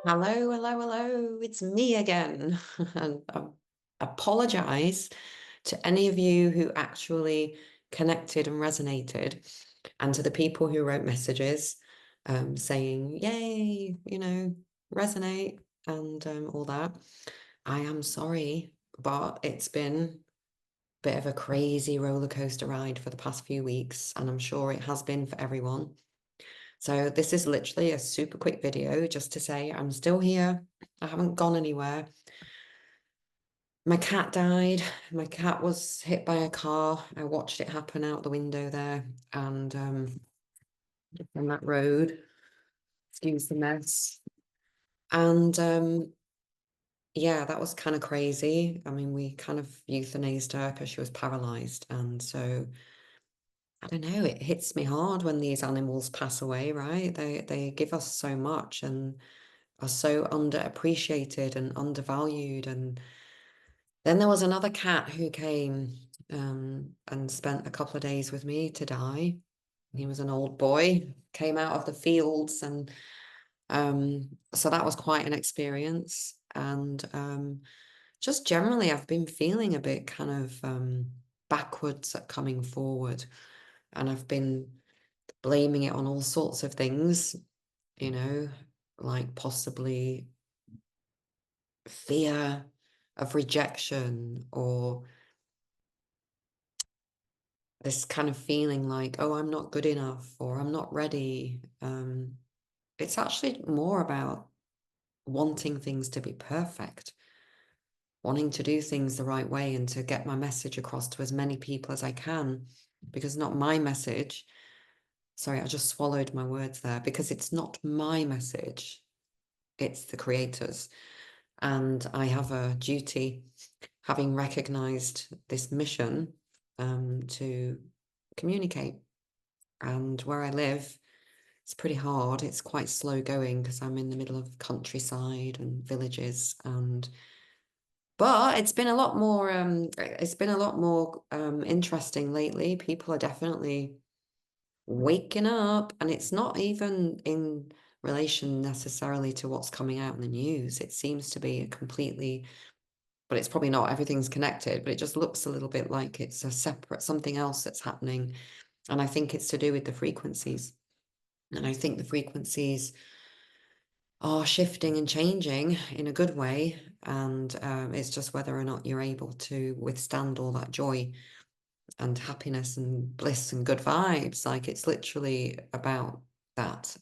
Hello, hello, hello. It's me again. And I apologize to any of you who actually connected and resonated, and to the people who wrote messages saying, yay, resonate and all that. I am sorry, but it's been a bit of a crazy roller coaster ride for the past few weeks, and I'm sure it has been for everyone. So this is literally a super quick video just to say I'm still here. I haven't gone anywhere. My cat died. My cat was hit by a car. I watched it happen out the window there and on that road. Excuse the mess. And yeah, that was kind of crazy. I mean, we kind of euthanized her because she was paralyzed. And so I don't know, it hits me hard when these animals pass away, right? They give us so much and are so underappreciated and undervalued. And then there was another cat who came and spent a couple of days with me to die. He was an old boy, came out of the fields, and so that was quite an experience. And just generally, I've been feeling a bit kind of backwards at coming forward, and I've been blaming it on all sorts of things, you know, like possibly fear of rejection or this kind of feeling like, oh, I'm not good enough or I'm not ready. It's actually more about wanting things to be perfect, wanting to do things the right way and to get my message across to as many people as I can, because not my message. Sorry, I just swallowed my words there because it's not my message, it's the creators. And I have a duty, having recognized this mission, to communicate. And where I live, it's pretty hard. It's quite slow going because I'm in the middle of countryside and villages. And but it's been a lot more interesting lately. People are definitely waking up, and it's not even in relation necessarily to what's coming out in the news. It seems to be a completely, but it's probably not, everything's connected, but it just looks a little bit like it's a separate something else that's happening. And I think it's to do with the frequencies. And I think the frequencies are shifting and changing in a good way. And it's just whether or not you're able to withstand all that joy and happiness and bliss and good vibes. Like it's literally about that.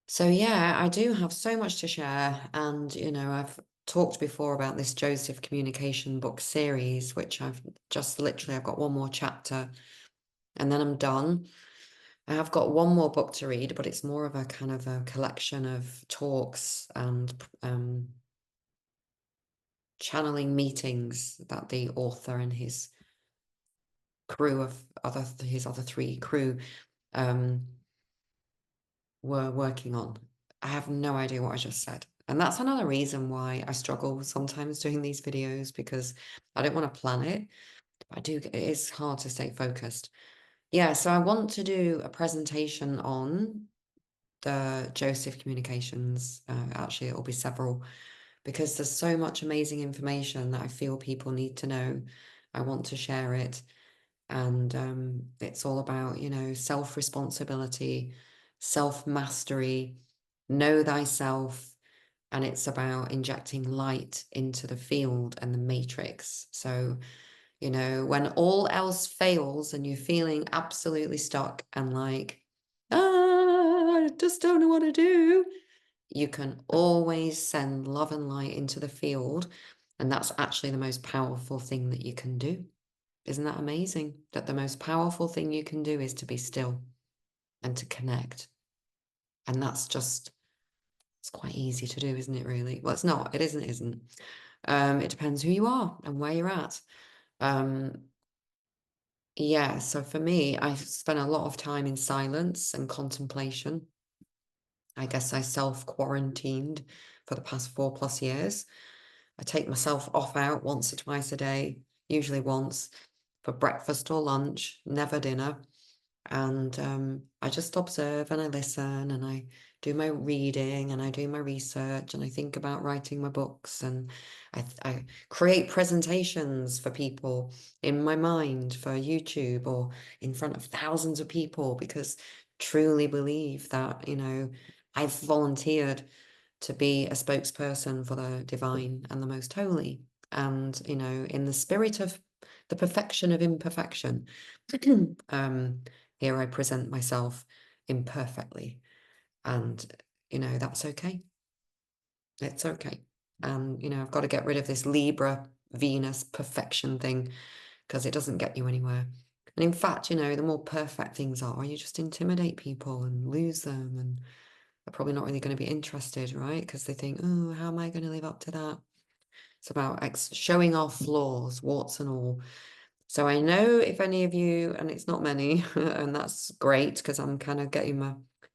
So yeah, I do have so much to share. And, I've talked before about this Joseph communication book series, which I've got one more chapter and then I'm done. I have got one more book to read, but it's more of a kind of a collection of talks and channeling meetings that the author and his crew of his other three crew um, were working on. I have no idea what I just said. And that's another reason why I struggle sometimes doing these videos, because I don't want to plan it. It is hard to stay focused. Yeah, so I want to do a presentation on the Joseph communications. Actually, it'll be several, because there's so much amazing information that I feel people need to know. I want to share it. And it's all about, self-responsibility, self-mastery, know thyself. And it's about injecting light into the field and the matrix. So, when all else fails and you're feeling absolutely stuck and like, I just don't know what to do, you can always send love and light into the field. And that's actually the most powerful thing that you can do. Isn't that amazing? That the most powerful thing you can do is to be still and to connect. And it's quite easy to do, isn't it, really? Well, it's not. It isn't, it isn't. It depends who you are and where you're at. Um, yeah, so for me, I've spent a lot of time in silence and contemplation. I guess I self-quarantined for the past 4+ years. I take myself off out once or twice a day, usually once, for breakfast or lunch, never dinner. And I just observe and I listen and I do my reading and I do my research and I think about writing my books and I create presentations for people in my mind for YouTube or in front of thousands of people because truly believe that, you know, I've volunteered to be a spokesperson for the divine and the most holy. And, you know, in the spirit of the perfection of imperfection, here I present myself imperfectly. And, you know, that's okay. It's okay. And, you know, I've got to get rid of this Libra, Venus perfection thing because it doesn't get you anywhere. And in fact, you know, the more perfect things are, you just intimidate people and lose them. And they're probably not really going to be interested, right? Because they think, oh, how am I going to live up to that? It's about showing off flaws, warts and all. So I know if any of you, and it's not many, and that's great because I'm kind of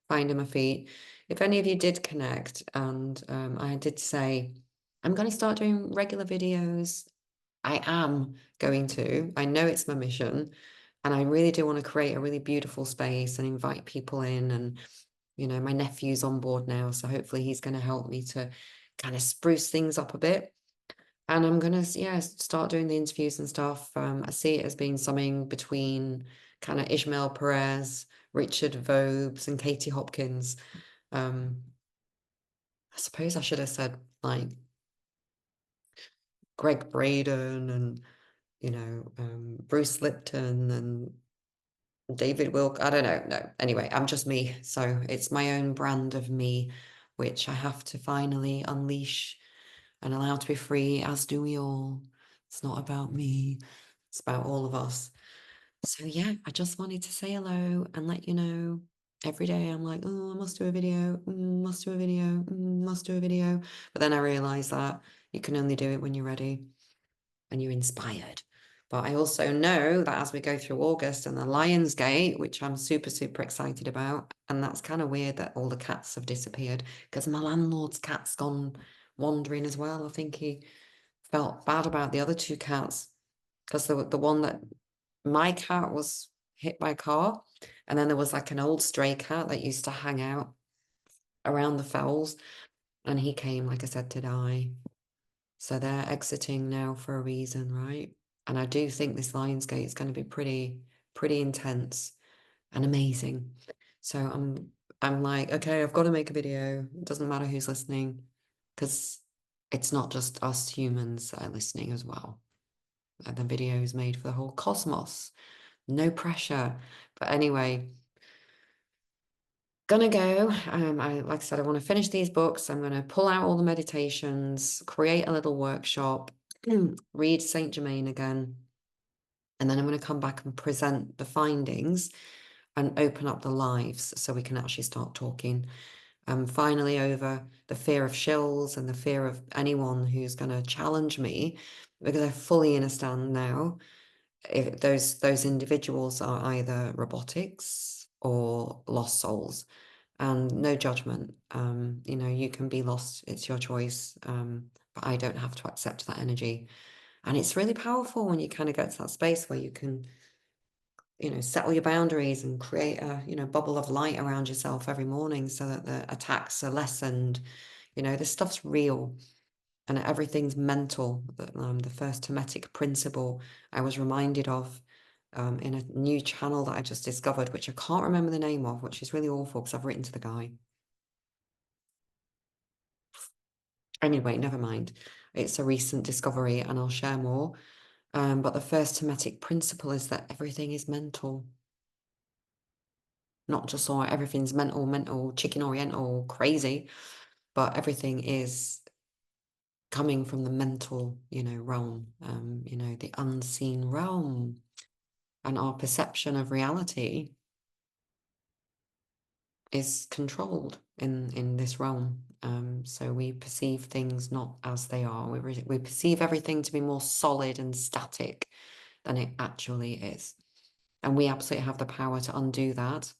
finding my feet. If any of you did connect, and I did say, I'm going to start doing regular videos. I am going to. I know it's my mission, and I really do want to create a really beautiful space and invite people in. And you know, my nephew's on board now, so hopefully he's going to help me to kind of spruce things up a bit. And I'm gonna, yeah, start doing the interviews and stuff. I see it as being something between kind of Ishmael Perez, Richard Vobes, and Katie Hopkins. Um, I suppose I should have said like Greg Braden and you know Bruce Lipton and David Wilk. I don't know. No, anyway, I'm just me, so it's my own brand of me, which I have to finally unleash and allow to be free, as do we all. It's not about me, it's about all of us. So, yeah, I just wanted to say hello and let you know. Every day I'm like, oh, I must do a video, must do a video, must do a video. But then I realize that you can only do it when you're ready and you're inspired. But I also know that as we go through August and the Lionsgate, which I'm super, super excited about, and that's kind of weird that all the cats have disappeared because my landlord's cat's gone wandering as well. I think he felt bad about the other two cats because the one that my cat was hit by a car, and then there was like an old stray cat that used to hang out around the fells, and he came, like I said, to die. So they're exiting now for a reason, right? And I do think this Lionsgate is going to be pretty intense and amazing. So I'm like, okay, I've got to make a video. It doesn't matter who's listening, because it's not just us humans that are listening as well. The video is made for the whole cosmos. No pressure. But anyway, gonna go. Like I said, I want to finish these books. I'm gonna pull out all the meditations, create a little workshop, read Saint Germain again, and then I'm going to come back and present the findings and open up the lives so we can actually start talking. Finally, over the fear of shills and the fear of anyone who's going to challenge me, because I fully understand now if those individuals are either robotics or lost souls, and no judgment. You know, you can be lost, it's your choice, but I don't have to accept that energy. And it's really powerful when you kind of get to that space where you can, you know, settle your boundaries and create a, you know, bubble of light around yourself every morning so that the attacks are lessened. You know, this stuff's real and everything's mental. The first Hermetic principle I was reminded of in a new channel that I just discovered, which I can't remember the name of, which is really awful because I've written to the guy. Anyway, never mind. It's a recent discovery and I'll share more. But the first Hermetic principle is that everything is mental. Not just all everything's mental, chicken oriental, crazy, but everything is coming from the mental, you know, realm, you know, the unseen realm. And our perception of reality is controlled in this realm. So we perceive things not as they are. We perceive everything to be more solid and static than it actually is. And we absolutely have the power to undo that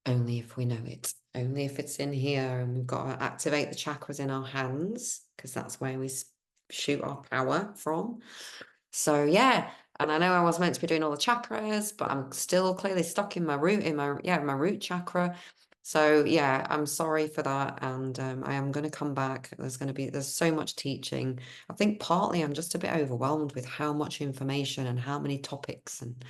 only if we know it. Only if it's in here and we've got to activate the chakras in our hands because that's where we shoot our power from. So yeah, And I know I was meant to be doing all the chakras, but I'm still clearly stuck in my root, my root chakra. So yeah, I'm sorry for that. And I am going to come back. There's so much teaching. I think partly I'm just a bit overwhelmed with how much information and how many topics and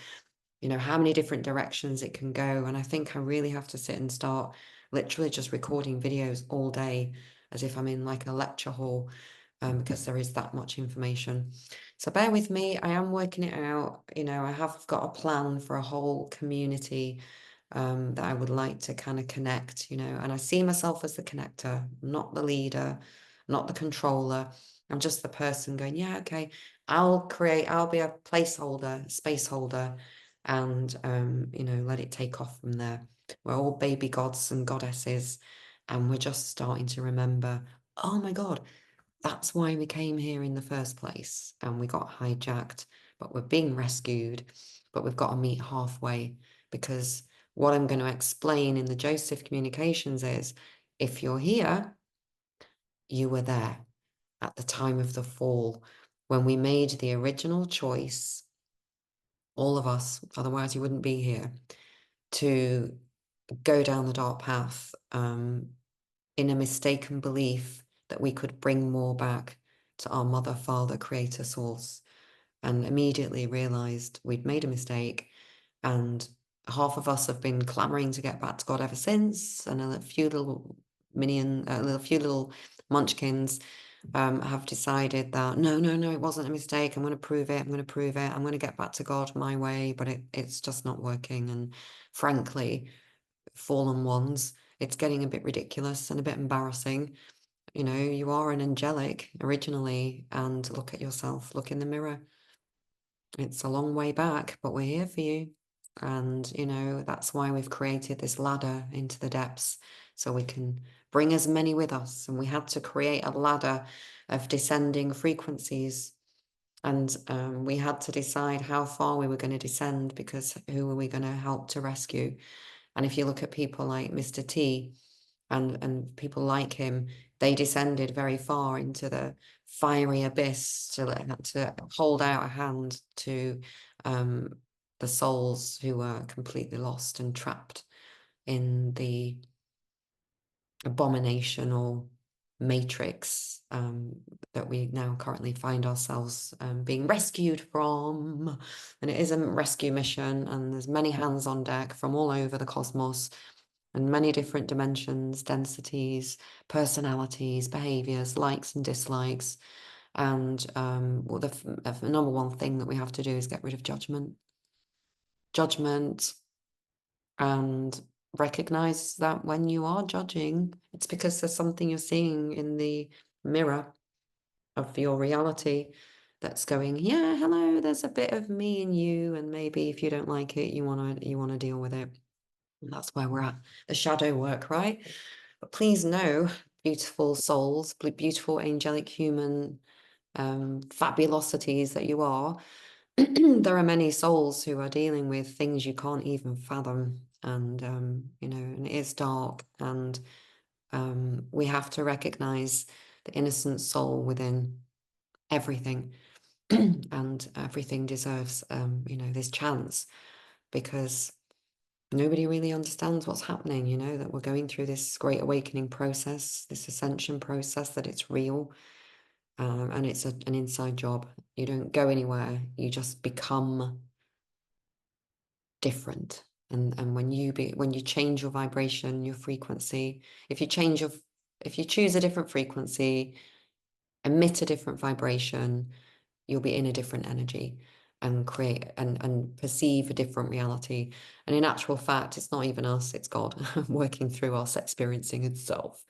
how many different directions it can go. And I think I really have to sit and start literally just recording videos all day as if I'm in like a lecture hall, because there is that much information. So bear with me. I am working it out. I have got a plan for a whole community that I would like to kind of connect, and I see myself as the connector, not the leader, not the controller. I'm just the person going, yeah, okay, I'll be a placeholder, space holder, and let it take off from there. We're all baby gods and goddesses, and we're just starting to remember, oh my God, that's why we came here in the first place, and we got hijacked, but we're being rescued, but we've got to meet halfway, because what I'm going to explain in the Joseph communications is, if you're here, you were there at the time of the fall, when we made the original choice, all of us, otherwise you wouldn't be here, to go down the dark path, in a mistaken belief that we could bring more back to our mother, father, creator, source, and immediately realized we'd made a mistake. And half of us have been clamoring to get back to God ever since, and a few little few little munchkins have decided that no, it wasn't a mistake. I'm going to prove it. I'm going to prove it. I'm going to get back to God my way, but it's just not working. And frankly, fallen ones, it's getting a bit ridiculous and a bit embarrassing. You are an angelic originally, and look at yourself, look in the mirror. It's a long way back, but we're here for you. And, that's why we've created this ladder into the depths, so we can bring as many with us. And we had to create a ladder of descending frequencies. And we had to decide how far we were going to descend, because who are we going to help to rescue? And if you look at people like Mr. T and people like him, they descended very far into the fiery abyss to hold out a hand to the souls who were completely lost and trapped in the abominational matrix that we now currently find ourselves being rescued from. And it is a rescue mission, and there's many hands on deck from all over the cosmos, and many different dimensions, densities, personalities, behaviors, likes and dislikes. And the number one thing that we have to do is get rid of judgment. And recognize that when you are judging, it's because there's something you're seeing in the mirror of your reality that's going, yeah, hello, there's a bit of me in you, and maybe if you don't like it, you want to deal with it. And that's where we're at, the shadow work, right? But please know, beautiful souls, beautiful angelic human fabulosities that you are, there are many souls who are dealing with things you can't even fathom. And and it is dark, and we have to recognize the innocent soul within everything. And everything deserves this chance, because nobody really understands what's happening, that we're going through this great awakening process, this ascension process, that it's real. And it's an inside job. You don't go anywhere, you just become different. And when you change your vibration, your frequency, if you choose a different frequency, emit a different vibration, you'll be in a different energy, and create and perceive a different reality. And in actual fact, it's not even us, it's God working through us, experiencing itself.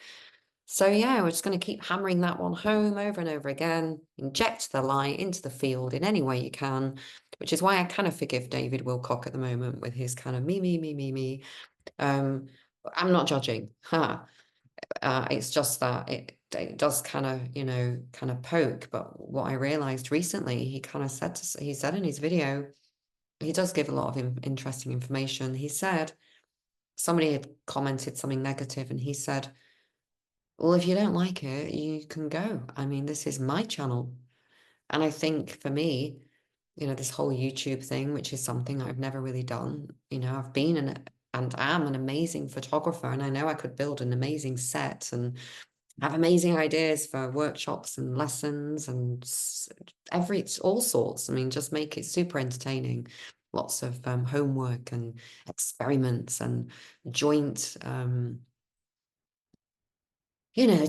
So yeah, we're just going to keep hammering that one home over and over again. Inject the light into the field in any way you can, which is why I kind of forgive David Wilcock at the moment with his kind of me. I'm not judging. It's just that it does kind of poke. But what I realized recently, he said in his video, he does give a lot of interesting information. He said somebody had commented something negative, and he said, well, if you don't like it, you can go. I mean, this is my channel. And I think for me, this whole YouTube thing, which is something I've never really done. I've been and am an amazing photographer, and I know I could build an amazing set and have amazing ideas for workshops and lessons and it's all sorts. I mean, just make it super entertaining. Lots of homework and experiments and joint,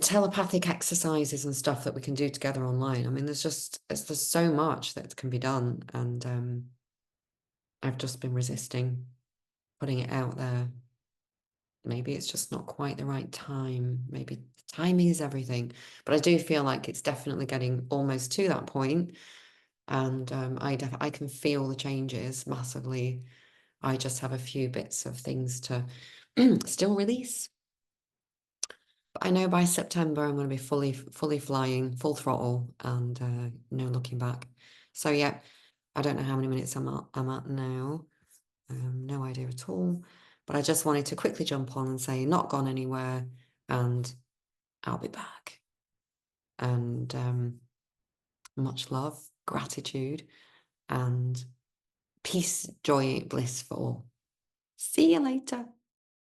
telepathic exercises and stuff that we can do together online. I mean, there's so much that can be done, and I've just been resisting putting it out there. Maybe it's just not quite the right time. Maybe timing is everything. But I do feel like it's definitely getting almost to that point, and I can feel the changes massively. I just have a few bits of things to still release. But I know by September I'm going to be fully flying, full throttle, and no looking back. So yeah, I don't know how many minutes I'm at now. No idea at all. But I just wanted to quickly jump on and say, not gone anywhere, and I'll be back. And much love, gratitude, and peace, joy, bliss for all. See you later.